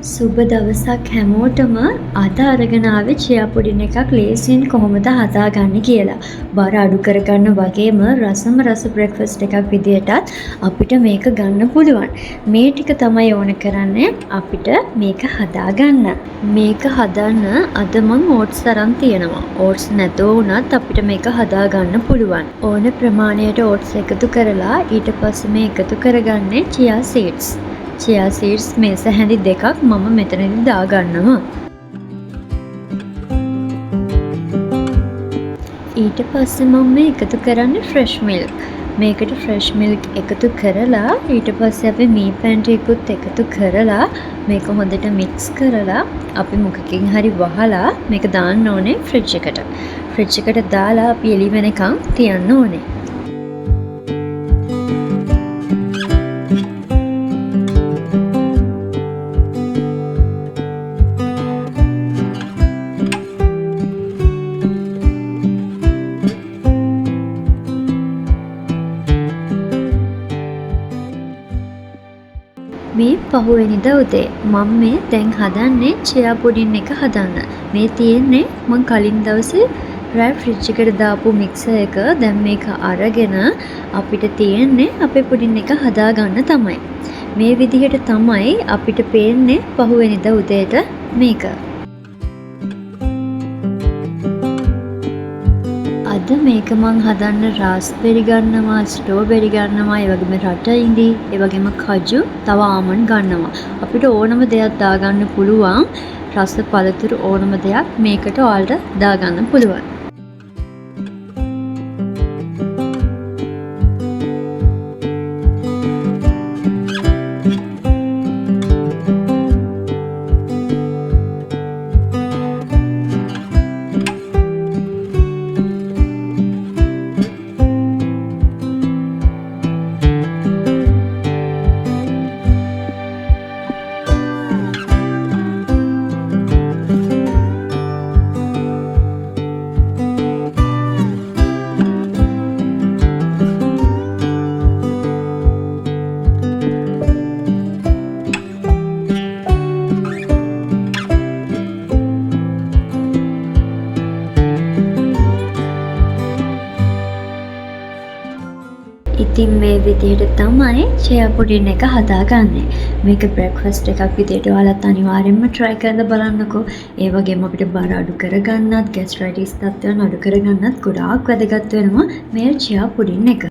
සුබ දවසක් හැමෝටම අද අරගෙන ආවේ චියා පුඩින් එකක් ලේසියෙන් කොහොමද හදාගන්නේ කියලා. බර අඩු කරගන්න වගේම රසම රස බ්‍රෙක්ෆාස්ට් එකක් විදියටත් අපිට මේක ගන්න පුළුවන්. මේ ටික තමයි ඕන කරන්නේ අපිට මේක හදාගන්න. මේක හදන්න අද මම ඕට්ස් තරම් තියෙනවා. ඕට්ස් නැතුව වුණත් අපිට මේක හදාගන්න පුළුවන්. ඕන ප්‍රමාණයට ඕට්ස් එකතු කරලා ඊට පස්සේ මේ එකතු කරගන්නේ චියා සීඩ්ස්. චියා සීඩ්ස් මේස හැඳි දෙකක් මම මෙතනදී දාගන්නවා. ඊට පස්සේ මම මේ එකතු කරන්නේ ෆ්‍රෙෂ් මිල්ක්. මේකට ෆ්‍රෙෂ් මිල්ක් එකතු කරලා ඊට පස්සේ අපි මී පැන් ටිකකුත් එකතු කරලා මේක හොඳට මික්ස් කරලා අපි මොකකින් හරි වහලා මේක දාන්න ඕනේ ෆ්‍රිජ් එකට. ෆ්‍රිජ් එකට දාලා අපි එළි වෙනකන් තියන්න ඕනේ. මේ පහුවෙනිදා උදේ මම මේ දැන් හදන්නේ චියා පුඩින් එක හදන්න. මේ තියෙන්නේ මම කලින් දවසේ රෑ ෆ්‍රිජ් එකට දාපු මික්සර් එක. දැන් මේක අරගෙන අපිට තියෙන්නේ අපේ පුඩින් එක හදාගන්න තමයි. මේ විදිහට තමයි අපිට පේන්නේ පහුවෙනිදා උදේට මේක. අද මේක මං හදන්න රාස්බෙරි ගන්නවා, ස්ට්‍රෝබෙරි ගන්නවා, ඒ වගේම රට ඉඳි, ඒ වගේම කජු, තව ආමන්ඩ් ගන්නවා. අපිට ඕනම දෙයක් දාගන්න පුළුවන්. රස පළතුරු ඕනම දෙයක් මේකට ඔයාලට දාගන්න පුළුවන්. ඉතින් මේ විදිහට තමයි චියා පුඩින් එක හදාගන්නේ. මේක බ්‍රෙක්ෆාස්ට් එකක් විදිහට ඔයාලත් අනිවාර්යෙන්ම try කරලා බලන්නකෝ. ඒ වගේම අපිට බර අඩු කරගන්නත්, ગેස්ට්‍රයිටිස් තත්ත්වයන් අඩු කරගන්නත් ගොඩාක් වැදගත් වෙනවා මේ චියා පුඩින් එක.